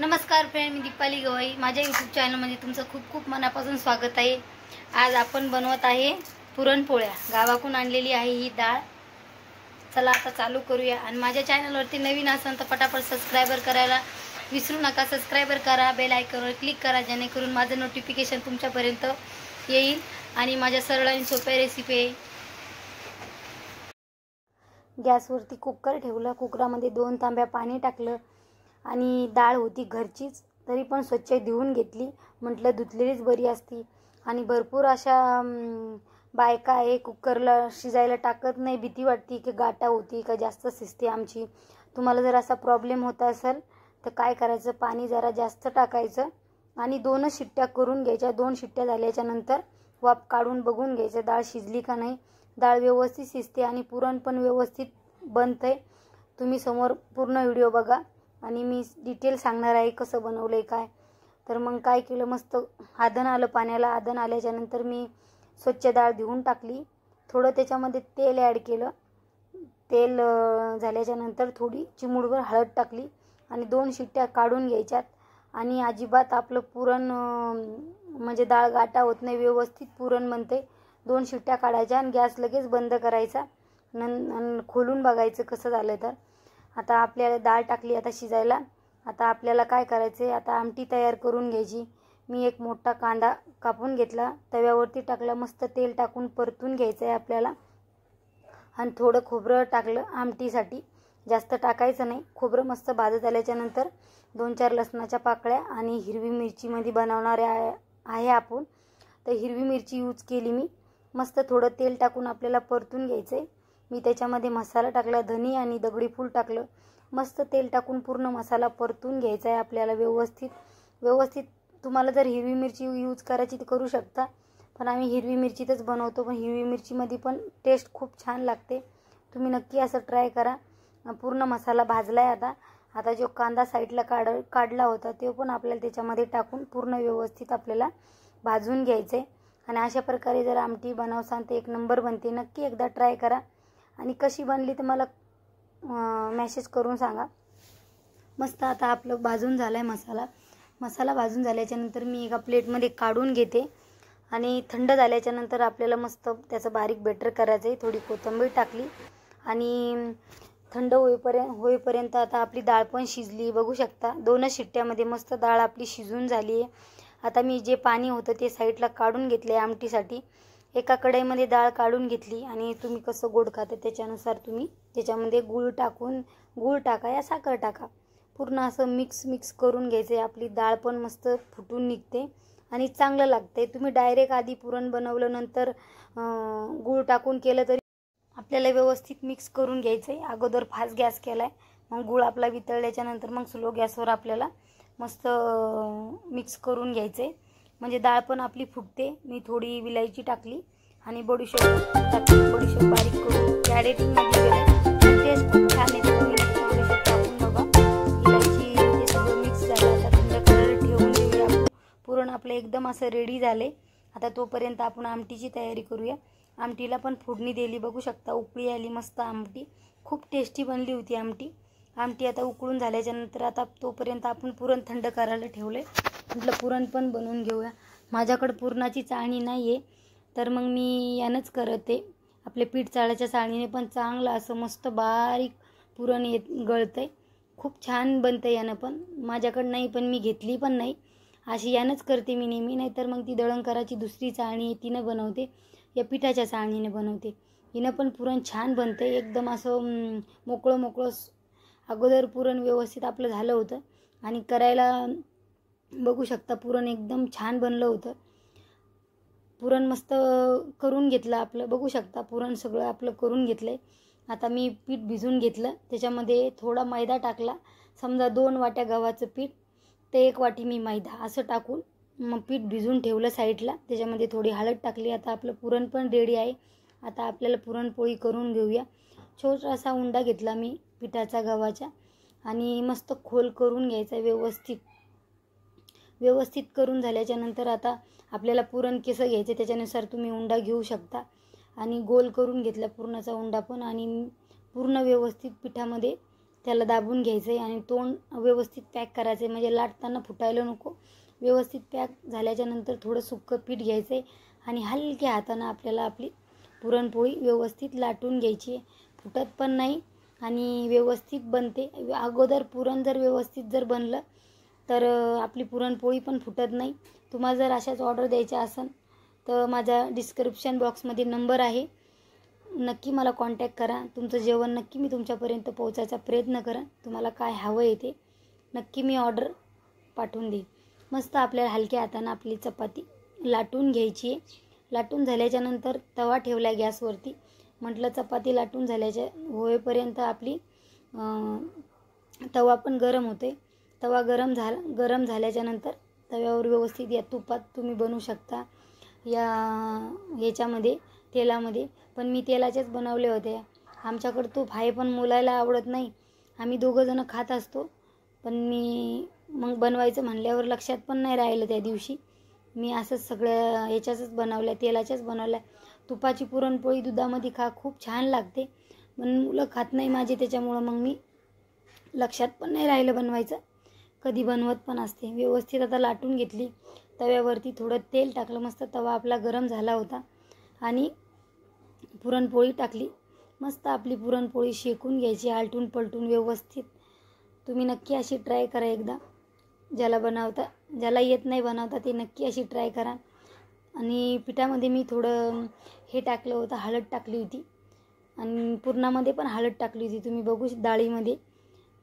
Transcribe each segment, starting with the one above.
नमस्कार फ्रेंड, मी दीपाली गवई. माझ्या यूट्यूब चॅनलमध्ये तुमचं खूप खूप मनापासून स्वागत आहे. आज आपण बनवत आहे पुरणपोळ्या. गावाकडून आणलेली आहे ही डाळ. चला आता चालू करूया. आणि माझ्या चॅनलवरती नवीन असाल तर पटापट सबस्क्राइबर करायला विसरू नका. सबस्क्राइबर करा, बेल आयकॉनवर क्लिक करा, जेणेकरून माझं नोटिफिकेशन तुमच्यापर्यंत येईल आणि माझ्या सरळ आणि सोप्या रेसिपी आहे. गॅसवरती कुकर ठेवला. कुकरामध्ये 2 तांब्या पाणी टाकलं आणि डाळ होती घरचीच, तरी पण स्वच्छ धुवून घेतली. म्हटलं धुतलेलीच बरी असती. आणि भरपूर अशा बायका आहे कुकरला शिजायला टाकत नाही. भीती वाटते की गाठा होती का जास्त शिजते आमची. तुम्हाला जर असा प्रॉब्लेम होत असेल तर काय करायचं, पाणी जरा जास्त टाकायचं आणि 2 शिट्ट्या करून घ्यायच्या. 2 शिट्ट्या झाल्याच्या नंतर वाफ काढून बघून घ्यायचं डाळ शिजली का नाही. डाळ व्यवस्थित शिजते आणि पुरण पण व्यवस्थित बनते. तुम्ही समोर पूर्ण व्हिडिओ बघा आणि मी डिटेल सांगणार आहे कसं बनवलंय काय. तर मग काय केलं, मस्त आदन आलं पाण्याला. आदन आल्याच्या नंतर मी स्वच्छ डाळ धुवून टाकली. थोडं त्याच्यामध्ये तेल ॲड केलं. तेल झाल्याच्या नंतर थोडी चिमूटभर हळद टाकली आणि 2 शिट्ट्या काढून घ्यायच्यात. आणि अजिबात आपलं पुरण म्हणजे डाळ गाठा होत नाही, व्यवस्थित पुरण बनते. 2 शिट्ट्या काढायच्या आणि गॅस लगेच बंद करायचा. खोलून बघायचं कसं झालं. तर आता आपल्याला डाळ टाकली आता शिजायला. आता आपल्याला काय करायचं आहे, आता आमटी तयार करून घ्यायची. मी एक मोठा कांदा कापून घेतला, तव्यावरती टाकला. मस्त तेल टाकून परतून घ्यायचं आहे आपल्याला. आणि थोडं खोबरं टाकलं आमटीसाठी, जास्त टाकायचं नाही. खोबरं मस्त भाजत आल्याच्या नंतर 2-4 लसणाच्या पाकळ्या आणि हिरवी मिरचीमध्ये बनवणारे आहे आपण, तर हिरवी मिरची यूज केली मी. मस्त थोडं तेल टाकून आपल्याला परतून घ्यायचं आहे. मी त्याच्यामध्ये मसाला टाकला, धनी आणि दगडी फूल टाकलं. मस्त तेल टाकून पूर्ण मसाला परतून घ्यायचा आहे आपल्याला व्यवस्थित. तुम्हाला जर हिरवी मिरची यूज करायची तर करू शकता, पण आम्ही हिरवी मिरचीतच बनवतो. पण हिरवी मिरचीमध्ये पण टेस्ट खूप छान लागते. तुम्ही नक्की असं ट्राय करा. पूर्ण मसाला भाजला आहे. आता जो कांदा साईडला काढला होता तो पण आपल्याला त्याच्यामध्ये टाकून पूर्ण व्यवस्थित आपल्याला भाजून घ्यायचं आहे. आणि अशा प्रकारे जर आमटी बनवसान तर 1 नंबर बनते. नक्की एकदा ट्राय करा. आणि कशी बनली तर मला मेसेज करून सांगा. मस्त आता आपलं भाजून झाला आहे मसाला भाजून झाल्याच्या नंतर मी एका प्लेटमध्ये काढून घेते. आणि थंड झाल्याच्या नंतर आपल्याला मस्त त्याचं बारीक बेटर करायचं आहे. थोडी कोथिंबीर टाकली आणि थंड होईपर्यंत आता आपली डाळ पण शिजली, बघू शकता. 2 शिट्ट्यामध्ये मस्त डाळ आपली शिजून झाली आहे. आता मी जे पाणी होतं ते साईडला काढून घेतले आमटीसाठी. एका कढईमध्ये डाळ काढून घेतली आणि तुम्ही कसं गोड खाता त्याच्यानुसार तुम्ही त्याच्यामध्ये गूळ टाका या साखर टाका. पूर्ण असं मिक्स करून घ्यायचं आहे. आपली डाळ पण मस्त फुटून निघते आणि चांगलं लागते. तुम्ही डायरेक्ट आधी पुरण बनवलं नंतर गूळ टाकून केलं तरी आपल्याला व्यवस्थित मिक्स करून घ्यायचं आहे. अगोदर फास्ट गॅस केला आहे, मग गूळ आपला वितळल्याच्या नंतर मग स्लो गॅसवर आपल्याला मस्त मिक्स करून घ्यायचं आहे. म्हणजे डाळ पण आपली फुटते. मी थोडी विलायची टाकली आणि बडीशेप बारीक करून त्या एडिटिंगमध्ये केलं. टेस्ट खूप छान येते. तुम्ही बडीशेप टाकून बघा. इलायची ते सगळं मिक्स झालं. आता थंड करायला ठेवून देऊया. पुरण आपलं एकदम असं रेडी झाले. आता तोपर्यंत आपण आमटीची तयारी करूया. आमटीला पण फोडणी दिली, बघू शकता. उकळी आली मस्त. आमटी खूप टेस्टी बनली होती आमटी आता उकळून झाल्याच्या नंतर आता तोपर्यंत आपण पुरण थंड करायला ठेवले. म्हटलं पुरण पण बनवून घेऊया. माझ्याकडे पुरणाची चाळणी नाही आहे, तर मग मी यानंच करते. आपले पीठ चाळायच्या चाळणीने पण चांगलं असं मस्त बारीक पुरण गळतंय. खूप छान बनतं यानं पण. माझ्याकडे नाही, पण मी घेतली पण नाही. अशी यानंच करते मी नेहमी. नाही तर मग ती दळण करायची दुसरी चाळणी आहे तिनं बनवते. या पिठाच्या चाळणीने बनवते. हिनं पण पुरण छान बनते. एकदम असं मोकळं. अगोदर पुरण व्यवस्थित आपलं झालं होतं आणि करायला बघू शकता पुरण एकदम छान बनलं होतं. पुरण मस्त करून घेतलं आपलं, बघू शकता. पुरण सगळं आपलं करून घेतलं आहे. आता मी पीठ भिजून घेतलं. त्याच्यामध्ये थोडा मैदा टाकला. समजा 2 वाट्या गव्हाचं पीठ ते 1 वाटी मी मैदा असं टाकून मग पीठ भिजून ठेवलं साईडला. त्याच्यामध्ये थोडी हळद टाकली. आता आपलं पुरण पण रेडी आहे. आता आपल्याला पुरणपोळी करून घेऊया. छोटासा उंडा घेतला मी पिठाचा गव्हाच्या आणि मस्त खोल करून घ्यायचा व्यवस्थित करून झाल्याच्या नंतर आता आपल्याला पुरण कसं घ्यायचं त्याच्यानुसार तुम्ही उंडा घेऊ शकता. आणि गोल करून घेतला पुरणाचा उंडा पण आणि पूर्ण व्यवस्थित पिठामध्ये त्याला दाबून घ्यायचं आहे आणि तोंड व्यवस्थित पॅक करायचं आहे, म्हणजे लाटताना फुटायला नको. व्यवस्थित पॅक झाल्याच्यानंतर थोडं सुक्कं पीठ घ्यायचं आहे आणि हलक्या हातानं आपल्याला आपली पुरणपोळी व्यवस्थित लाटून घ्यायची आहे. फुटत पण नाही आणि व्यवस्थित बनते. अगोदर पुरण जर व्यवस्थित जर बनलं तर आपली पुरणपोळी पण फुटत नाही. तुम्हाला जर अशाच ऑर्डर द्यायच्या असेल तर माझा डिस्क्रिप्शन बॉक्समध्ये नंबर आहे, नक्की मला कॉन्टॅक्ट करा. तुमचं जेवण नक्की मी तुमच्यापर्यंत पोहोचायचा प्रयत्न करा. तुम्हाला काय हवं आहे ते नक्की मी ऑर्डर पाठवून देईन. मस्त आपल्याला हलक्या हातानं आपली चपाती लाटून घ्यायची आहे. लाटून झाल्याच्यानंतर तवा ठेवला गॅसवरती. म्हटलं चपाती लाटून झाल्याच्या होईपर्यंत आपली तवा पण गरम होते. तवा गरम झाल्याच्यानंतर तव्यावर व्यवस्थित या तुपात तुम्ही बनवू शकता, या ह्याच्यामध्ये तेलामध्ये. पण मी तेलाचेच बनवले होते. आमच्याकडं तूप आहे पण मुलाला आवडत नाही. आम्ही दोघंजणं खात असतो. पण मी मग बनवायचं म्हणल्यावर लक्षात पण नाही राहिलं त्या दिवशी. मी असंच सगळ्या ह्याच्याचंच बनवल्या, तेलाच्याच बनवल्या. तुपाची पुरणपोळी दुधामध्ये खूप छान लागते. पण मुलं खात नाही माझे, त्याच्यामुळं मग मी लक्षात पण नाही राहिलं बनवायचं. कधी बनवत पण असते. व्यवस्थित आता लाटून घेतली. तव्यावरती थोडं तेल टाकलं. मस्त तवा आपला गरम झाला होता आणि पुरणपोळी टाकली. मस्त आपली पुरणपोळी शेकून घ्यायची आलटून पलटून व्यवस्थित. तुम्ही नक्की अशी ट्राय करा एकदा. ज्याला येत नाही बनवता ते नक्की अशी ट्राय करा. आणि पिठामध्ये मी थोडं हे टाकलं होतं, हळद टाकली होती आणि पुरणामध्ये पण हळद टाकली होती. तुम्ही बघू डाळीमध्ये.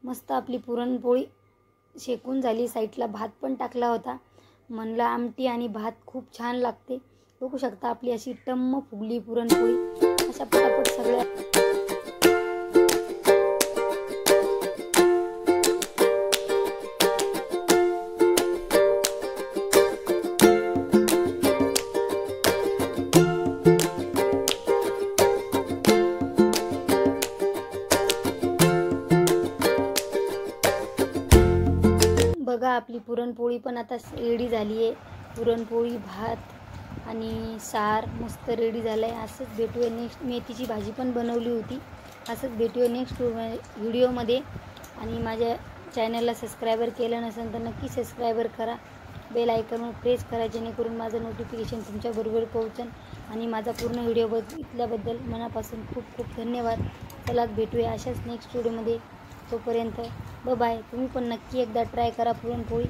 मस्त आपली पुरणपोळी शेकून झाली. साईडला भात पण टाकला होता. म्हणलं आमटी आणि भात खूप छान लागते. बघू शकता आपली अशी टम्म फुगली पुरणपोळी. अशा पटापट सगळ्या बघा आपली पुरणपोळी पण आता रेडी झाली आहे. पुरणपोळी, भात आणि सार मस्त रेडी झालं आहे. असंच भेटूया नेक्स्ट. मेथीची भाजी पण बनवली होती. असंच भेटूया नेक्स्ट व्हिडिओमध्ये. आणि माझ्या चॅनलला सबस्क्रायबर केलं नसेल तर नक्की सबस्क्रायबर करा. बेल आयकॉनवर प्रेस करा, जेणेकरून माझं नोटिफिकेशन तुमच्याबरोबर पोहोचेल. आणि माझा पूर्ण व्हिडिओ बघितल्याबद्दल मनापासून खूप खूप धन्यवाद. चला भेटूया अशाच नेक्स्ट व्हिडिओमध्ये. तोपर्यंत बाय. तुम्ही पण नक्की एकदा ट्राय करा पुरणपोळी.